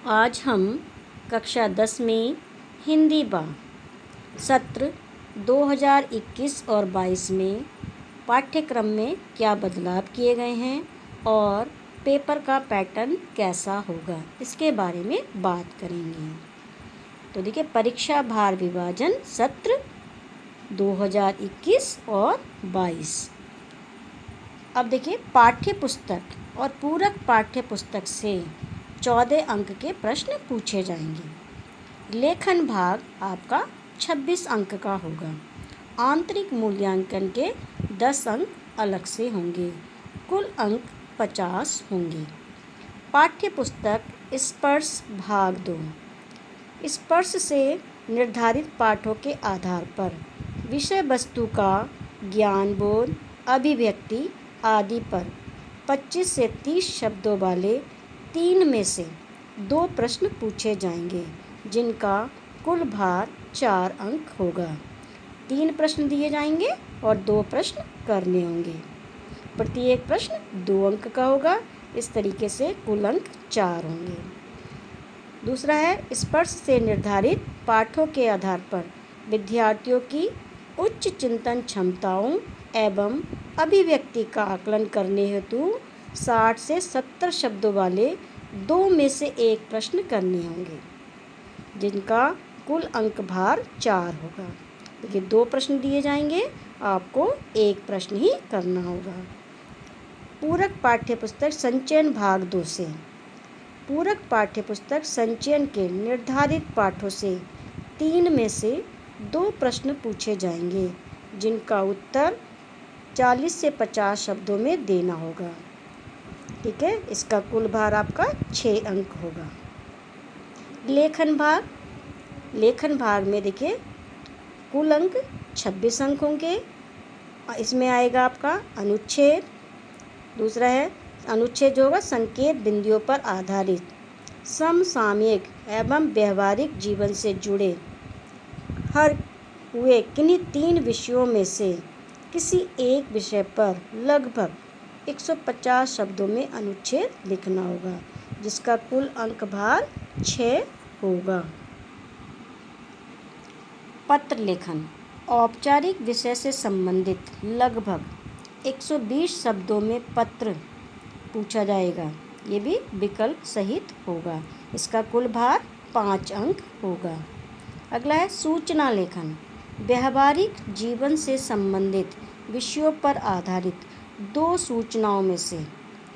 आज हम कक्षा 10 में हिंदी बा सत्र 2021 और 22 में पाठ्यक्रम में क्या बदलाव किए गए हैं और पेपर का पैटर्न कैसा होगा, इसके बारे में बात करेंगे। तो देखिए, परीक्षा भार विभाजन सत्र 2021 और 22। अब देखिए, पाठ्य पुस्तक और पूरक पाठ्य पुस्तक से 14 अंक के प्रश्न पूछे जाएंगे। लेखन भाग आपका 26 अंक का होगा। आंतरिक मूल्यांकन के 10 अंक अलग से होंगे। कुल अंक 50 होंगे। पाठ्य पुस्तक स्पर्श भाग 2। स्पर्श से निर्धारित पाठों के आधार पर विषय वस्तु का ज्ञान बोध, अभिव्यक्ति आदि पर 25 से 30 शब्दों वाले 3 में से 2 प्रश्न पूछे जाएंगे, जिनका कुल भार 4 अंक होगा। 3 प्रश्न दिए जाएंगे और 2 प्रश्न करने होंगे। प्रत्येक प्रश्न 2 अंक का होगा। इस तरीके से कुल अंक 4 होंगे। दूसरा है, स्पर्श से निर्धारित पाठों के आधार पर विद्यार्थियों की उच्च चिंतन क्षमताओं एवं अभिव्यक्ति का आकलन करने हेतु 60 से 70 शब्दों वाले 2 में से 1 प्रश्न करने होंगे, जिनका कुल अंक भार 4 होगा। देखिए, 2 प्रश्न दिए जाएंगे, आपको 1 प्रश्न ही करना होगा। पूरक पाठ्यपुस्तक संचयन भाग 2 से पूरक पाठ्यपुस्तक संचयन के निर्धारित पाठों से 3 में से 2 प्रश्न पूछे जाएंगे, जिनका उत्तर 40 से 50 शब्दों में देना होगा। ठीक है, इसका कुल भार आपका 6 अंक होगा। लेखन भाग में देखिए, कुल अंक 26 अंक होंगे। इसमें आएगा आपका अनुच्छेद। दूसरा है, अनुच्छेद जो होगा संकेत बिंदुओं पर आधारित, समसामयिक एवं व्यवहारिक जीवन से जुड़े हर हुए किन्हीं 3 विषयों में से किसी एक विषय पर लगभग 150 शब्दों में अनुच्छेद लिखना होगा, जिसका कुल अंक भार 6 होगा। पत्र लेखन औपचारिक विषय से संबंधित लगभग 120 शब्दों में पत्र पूछा जाएगा। ये भी विकल्प सहित होगा। इसका कुल भार 5 अंक होगा। अगला है सूचना लेखन। व्यवहारिक जीवन से संबंधित विषयों पर आधारित 2 सूचनाओं में से,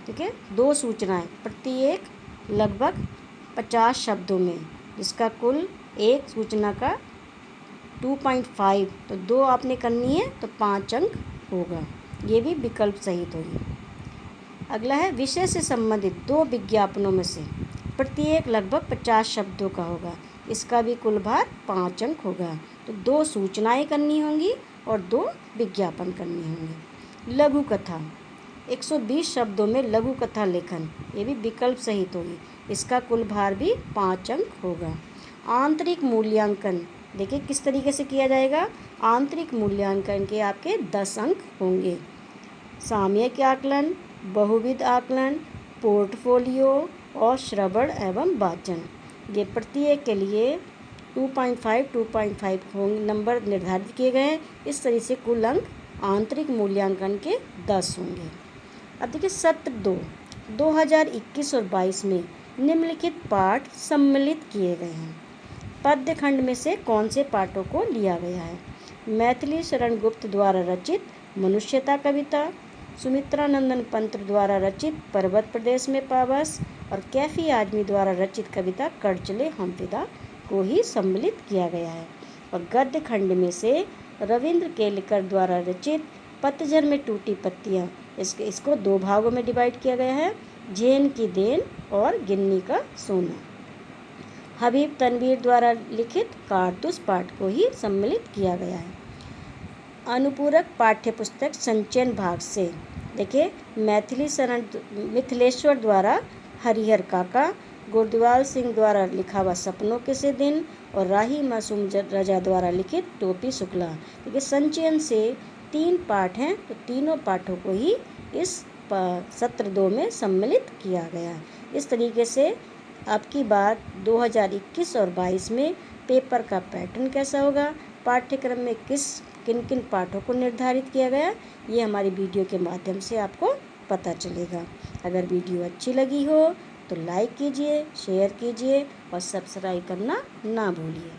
ठीक है, 2 सूचनाएं प्रत्येक लगभग 50 शब्दों में, जिसका कुल एक सूचना का 2.5, तो 2 आपने करनी है तो 5 अंक होगा। ये भी विकल्प सहित होगी। अगला है विषय से संबंधित 2 विज्ञापनों में से प्रत्येक लगभग 50 शब्दों का होगा। इसका भी कुल भार 5 अंक होगा। तो 2 सूचनाएं करनी होंगी और 2 विज्ञापन करने होंगे। लघु कथा 120 शब्दों में लघु कथा लेखन, ये भी विकल्प सहित होगी। इसका कुल भार भी 5 अंक होगा। आंतरिक मूल्यांकन देखिए किस तरीके से किया जाएगा। आंतरिक मूल्यांकन के आपके 10 अंक होंगे। सामयिक आकलन, बहुविध आकलन, पोर्टफोलियो और श्रवण एवं वाचन, ये प्रत्येक के लिए 2.5 नंबर निर्धारित किए गए हैं। इस तरह से कुल अंक आंतरिक मूल्यांकन के 10 होंगे। अब देखिए, सत्र 2 2021 और 22 में निम्नलिखित पाठ सम्मिलित किए गए हैं। पद्य खंड में से कौन से पाठों को लिया गया है? मैथिली शरण गुप्त द्वारा रचित मनुष्यता कविता, सुमित्रा नंदन पंत द्वारा रचित पर्वत प्रदेश में पावस और कैफी आजमी द्वारा रचित कविता कर चले हम फिदा को ही सम्मिलित किया गया है। और गद्य खंड में से रविंद्र केलकर द्वारा रचित पतझर में टूटी पत्तियाँ, इसको 2 भागों में डिवाइड किया गया है, झेन की देन और गिन्नी का सोना। हबीब तनवीर द्वारा लिखित कारतूस पाठ को ही सम्मिलित किया गया है। अनुपूरक पाठ्यपुस्तक संचयन भाग से देखिए, मैथिली शरण मिथिलेश्वर द्वारा हरिहर काका, गुरदयाल सिंह द्वारा लिखा हुआ सपनों के से दिन और राही मासूम रजा द्वारा लिखित टोपी शुक्ला। देखिए, संचयन से 3 पाठ हैं, तो तीनों पाठों को ही इस सत्र 2 में सम्मिलित किया गया। इस तरीके से अब की बार 2021 और 22 में पेपर का पैटर्न कैसा होगा, पाठ्यक्रम में किन किन पाठों को निर्धारित किया गया, ये हमारी वीडियो के माध्यम से आपको पता चलेगा। अगर वीडियो अच्छी लगी हो तो लाइक कीजिए, शेयर कीजिए और सब्सक्राइब करना ना भूलिए।